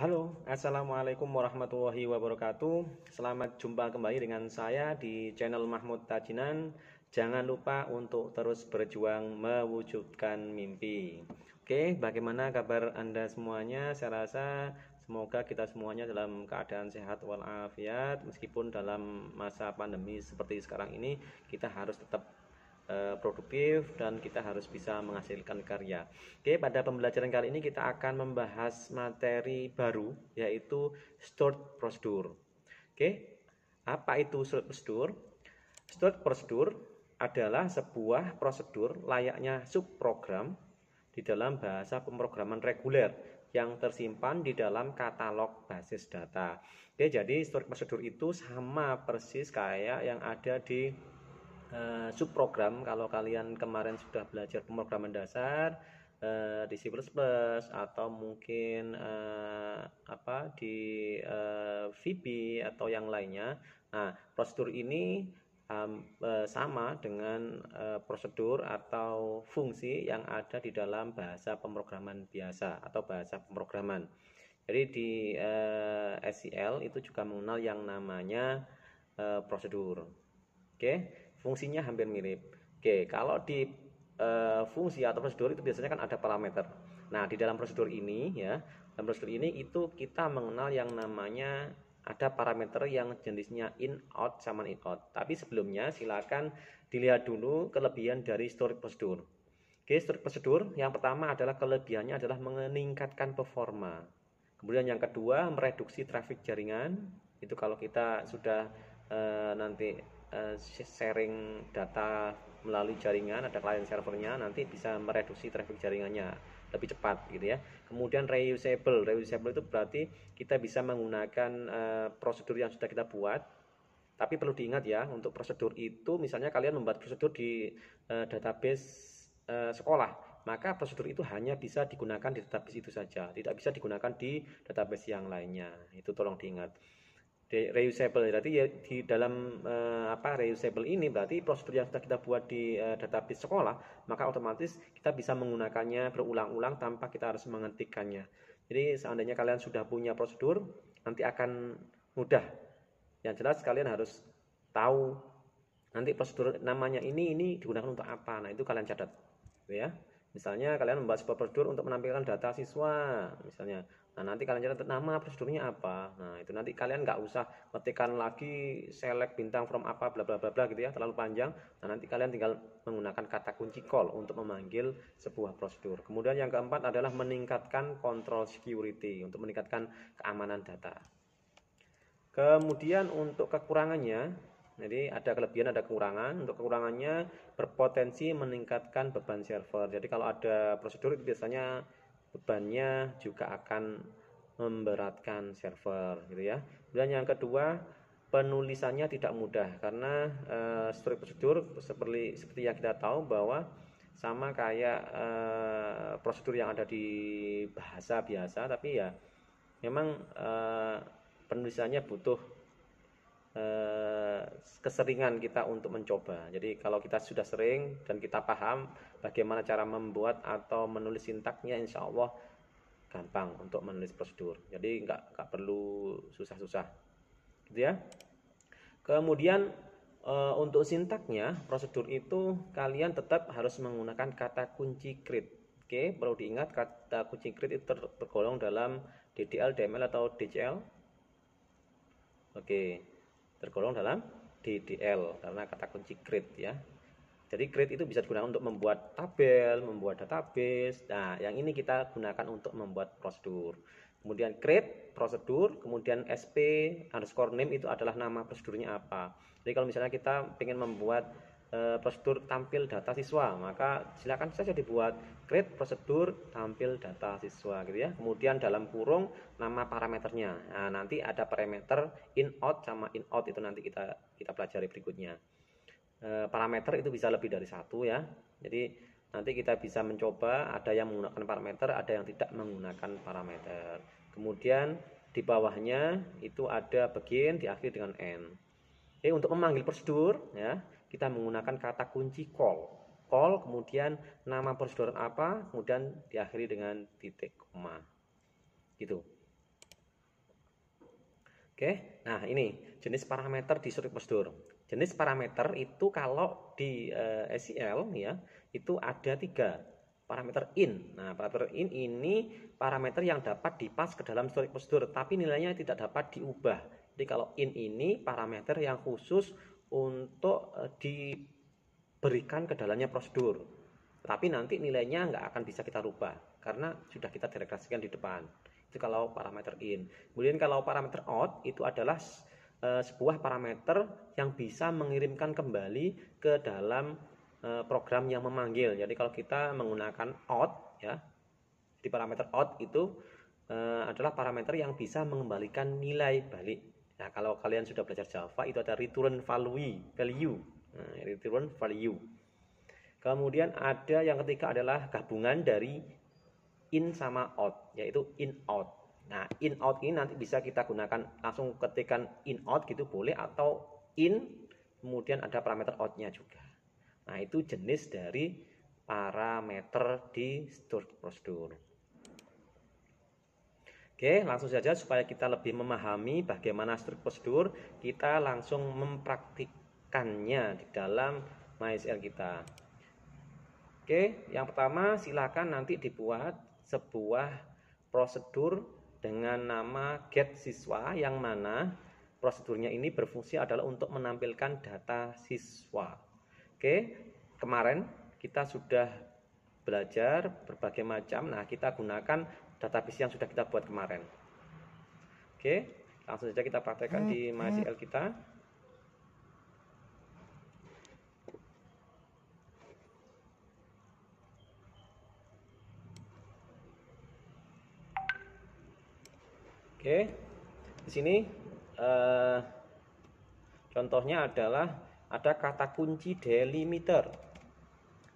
Halo, Assalamualaikum warahmatullahi wabarakatuh. Selamat jumpa kembali dengan saya di channel Mahmud Tajinan. Jangan lupa untuk terus berjuang mewujudkan mimpi. Oke, bagaimana kabar Anda semuanya? Saya rasa semoga kita semuanya dalam keadaan sehat walafiat. Meskipun dalam masa pandemi seperti sekarang ini, kita harus tetap produktif dan kita harus bisa menghasilkan karya. Oke, pada pembelajaran kali ini kita akan membahas materi baru yaitu stored procedure. Oke, apa itu stored procedure? Stored procedure adalah sebuah prosedur layaknya subprogram di dalam bahasa pemrograman reguler yang tersimpan di dalam katalog basis data. Oke, jadi stored procedure itu sama persis kayak yang ada di subprogram. Kalau kalian kemarin sudah belajar pemrograman dasar di C++ atau mungkin di VB atau yang lainnya. Nah, prosedur ini sama dengan prosedur atau fungsi yang ada di dalam bahasa pemrograman biasa atau bahasa pemrograman. Jadi di SQL itu juga mengenal yang namanya prosedur. Oke, fungsinya hampir mirip. Oke, kalau di fungsi atau prosedur itu biasanya kan ada parameter. Nah, di dalam prosedur ini ya, dalam prosedur ini itu kita mengenal yang namanya ada parameter yang jenisnya in out sama in out. Tapi sebelumnya silakan dilihat dulu kelebihan dari stored procedure. Oke, stored procedure yang pertama adalah kelebihannya adalah meningkatkan performa. Kemudian yang kedua mereduksi traffic jaringan. Itu kalau kita sudah nanti sharing data melalui jaringan, ada client servernya, nanti bisa mereduksi traffic jaringannya lebih cepat gitu ya. Kemudian reusable itu berarti kita bisa menggunakan prosedur yang sudah kita buat. Tapi perlu diingat ya, untuk prosedur itu misalnya kalian membuat prosedur di database sekolah, maka prosedur itu hanya bisa digunakan di database itu saja, tidak bisa digunakan di database yang lainnya. Itu tolong diingat. Reusable berarti ya di dalam reusable ini berarti prosedur yang sudah kita buat di database sekolah, maka otomatis kita bisa menggunakannya berulang-ulang tanpa kita harus mengetikkannya. Jadi seandainya kalian sudah punya prosedur, nanti akan mudah. Yang jelas kalian harus tahu nanti prosedur namanya ini digunakan untuk apa. Nah, itu kalian catat gitu ya. Misalnya kalian membuat sebuah prosedur untuk menampilkan data siswa misalnya. Nah, nanti kalian catat nama prosedurnya apa. Nah, itu nanti kalian nggak usah ketikkan lagi select bintang from apa bla bla bla bla gitu ya, terlalu panjang. Nah, nanti kalian tinggal menggunakan kata kunci call untuk memanggil sebuah prosedur. Kemudian yang keempat adalah meningkatkan control security untuk meningkatkan keamanan data. Kemudian untuk kekurangannya, jadi ada kelebihan ada kekurangan. Untuk kekurangannya berpotensi meningkatkan beban server. Jadi kalau ada prosedur itu biasanya bebannya juga akan memberatkan server gitu ya. Dan yang kedua, penulisannya tidak mudah karena story prosedur seperti yang kita tahu bahwa sama kayak prosedur yang ada di bahasa biasa, tapi ya memang penulisannya butuh keseringan kita untuk mencoba. Jadi kalau kita sudah sering dan kita paham bagaimana cara membuat atau menulis sintaknya, insya Allah gampang untuk menulis prosedur. Jadi nggak perlu susah-susah, gitu ya. Kemudian untuk sintaknya prosedur itu kalian tetap harus menggunakan kata kunci create. Oke, perlu diingat kata kunci create itu tergolong dalam DDL, DML atau DCL. Oke, tergolong dalam DDL karena kata kunci create ya. Jadi create itu bisa digunakan untuk membuat tabel, membuat database. Nah, yang ini kita gunakan untuk membuat prosedur. Kemudian create prosedur, kemudian sp underscore name itu adalah nama prosedurnya apa. Jadi kalau misalnya kita ingin membuat prosedur tampil data siswa, maka silakan saja dibuat create prosedur tampil data siswa gitu ya. Kemudian dalam kurung nama parameternya. Nah, nanti ada parameter in out sama in out, itu nanti kita pelajari berikutnya. Parameter itu bisa lebih dari satu ya. Jadi nanti kita bisa mencoba, ada yang menggunakan parameter, ada yang tidak menggunakan parameter. Kemudian di bawahnya itu ada begin diakhiri dengan n. Untuk memanggil prosedur ya, kita menggunakan kata kunci call. Call, kemudian nama prosedur apa, kemudian diakhiri dengan titik koma. Gitu. Oke, nah ini jenis parameter di storage prosedur. Jenis parameter itu kalau di SQL ya, itu ada 3 parameter in. Nah, parameter in ini parameter yang dapat dipas ke dalam storage prosedur, tapi nilainya tidak dapat diubah. Jadi kalau in ini parameter yang khusus untuk diberikan ke dalamnya prosedur, tapi nanti nilainya nggak akan bisa kita rubah karena sudah kita direkomendasikan di depan. Itu kalau parameter in. Kemudian kalau parameter out itu adalah sebuah parameter yang bisa mengirimkan kembali ke dalam program yang memanggil. Jadi kalau kita menggunakan out ya, di parameter out itu adalah parameter yang bisa mengembalikan nilai balik. Nah, kalau kalian sudah belajar Java itu ada return value. Nah, return value. Kemudian ada yang ketiga adalah gabungan dari in sama out, yaitu in out. Nah, in out ini nanti bisa kita gunakan langsung ketikkan in out gitu boleh, atau in kemudian ada parameter out-nya juga. Nah, itu jenis dari parameter di storage prosedur. Oke, langsung saja supaya kita lebih memahami bagaimana storage prosedur, kita langsung mempraktikkannya di dalam MySQL kita. Oke, yang pertama silakan nanti dibuat sebuah prosedur dengan nama get siswa, yang mana prosedurnya ini berfungsi adalah untuk menampilkan data siswa. Oke, kemarin kita sudah belajar berbagai macam. Nah, kita gunakan database yang sudah kita buat kemarin. Oke, langsung saja kita praktekkan di MySQL kita. Oke, di sini contohnya adalah ada kata kunci delimiter.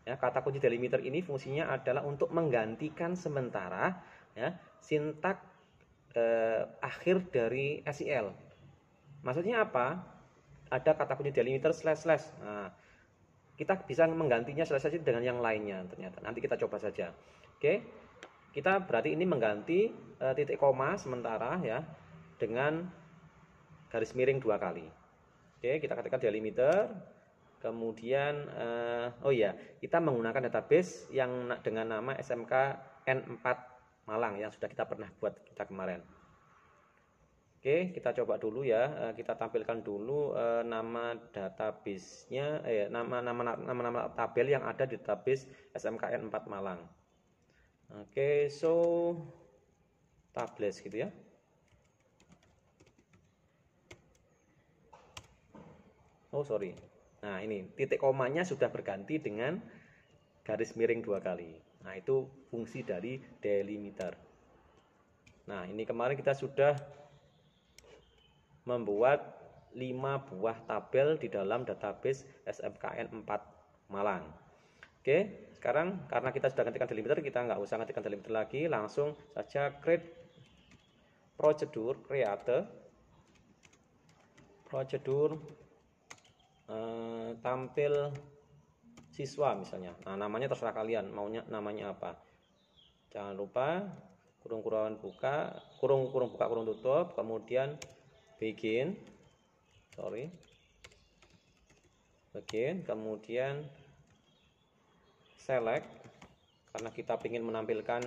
Ya, kata kunci delimiter ini fungsinya adalah untuk menggantikan sementara ya sintak akhir dari SQL. Maksudnya apa? Ada kata kunci delimiter slash. Nah, kita bisa menggantinya slash dengan yang lainnya ternyata. Nanti kita coba saja. Oke. Kita berarti ini mengganti titik koma sementara ya dengan garis miring 2 kali. Oke, kita ketikkan delimiter. Kemudian oh iya, kita menggunakan database yang dengan nama SMKN4 Malang yang sudah kita pernah buat kita kemarin. Oke, kita coba dulu ya. Kita tampilkan dulu nama database-nya, nama tabel yang ada di database SMKN4 Malang. Oke, so tables gitu ya. Oh sorry. Nah ini titik komanya sudah berganti dengan garis miring 2 kali. Nah itu fungsi dari delimiter. Nah ini kemarin kita sudah membuat 5 buah tabel di dalam database SMKN4 Malang. Oke, sekarang karena kita sudah ketikkan delimiter, kita nggak usah ketikkan delimiter lagi, langsung saja create prosedur, prosedur tampil siswa misalnya. Nah, namanya terserah kalian maunya namanya apa. Jangan lupa kurung buka, kurung buka, kurung tutup, kemudian begin, kemudian select, karena kita ingin menampilkan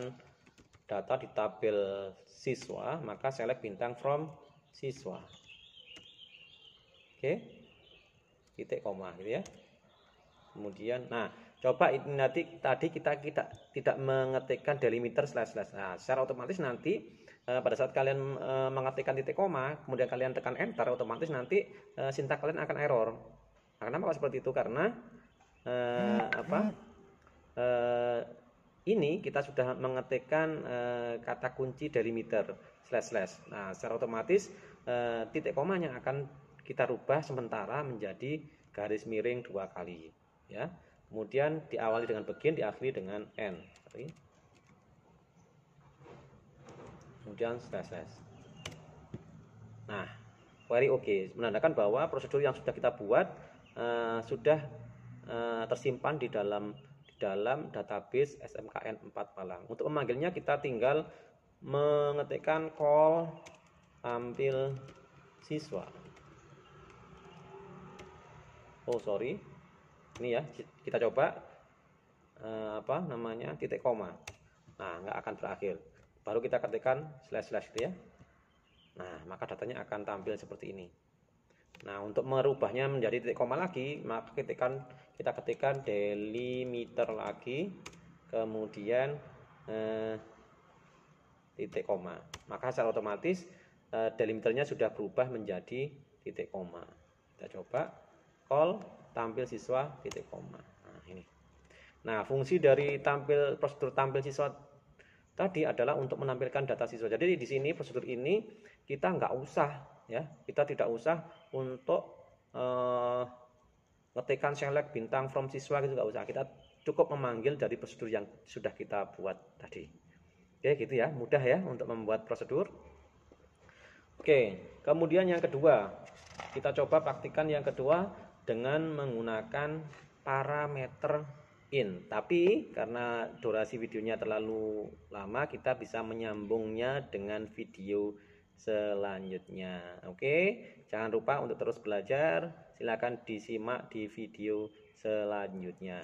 data di tabel siswa, maka select bintang from siswa. Oke, titik koma gitu ya. Kemudian, nah coba ini nanti tadi kita tidak mengetikkan delimiter slash. Nah, secara otomatis nanti pada saat kalian mengetikkan titik koma, kemudian kalian tekan enter, otomatis nanti sintak kalian akan error. Nah, kenapa seperti itu? Karena ini kita sudah mengetikkan kata kunci delimiter slash. Nah, secara otomatis titik komanya akan kita rubah sementara menjadi garis miring 2 kali ya. Kemudian diawali dengan begin, diakhiri dengan end. Kemudian slash. Nah, query oke, menandakan bahwa prosedur yang sudah kita buat sudah tersimpan di dalam database SMKN4 Malang. Untuk memanggilnya kita tinggal mengetikkan call tampil siswa. Oh sorry, ini ya kita coba titik koma. Nah, nggak akan berakhir. Baru kita ketikkan slash gitu ya. Nah, maka datanya akan tampil seperti ini. Nah, untuk merubahnya menjadi titik koma lagi, maka kita ketikkan delimiter lagi, kemudian titik koma. Maka secara otomatis delimiternya sudah berubah menjadi titik koma. Kita coba call tampil siswa titik koma. Nah, ini. Nah, fungsi dari prosedur tampil siswa tadi adalah untuk menampilkan data siswa. Jadi di sini prosedur ini kita nggak usah ya, kita tidak usah untuk ngetikkan select bintang from siswa gitu, nggak usah. Kita cukup memanggil dari prosedur yang sudah kita buat tadi. Oke, gitu ya, mudah ya untuk membuat prosedur. Oke, kemudian yang kedua, kita coba praktikan yang kedua dengan menggunakan parameter in. Tapi karena durasi videonya terlalu lama, kita bisa menyambungnya dengan video selanjutnya. Oke, jangan lupa untuk terus belajar. Silakan disimak di video selanjutnya.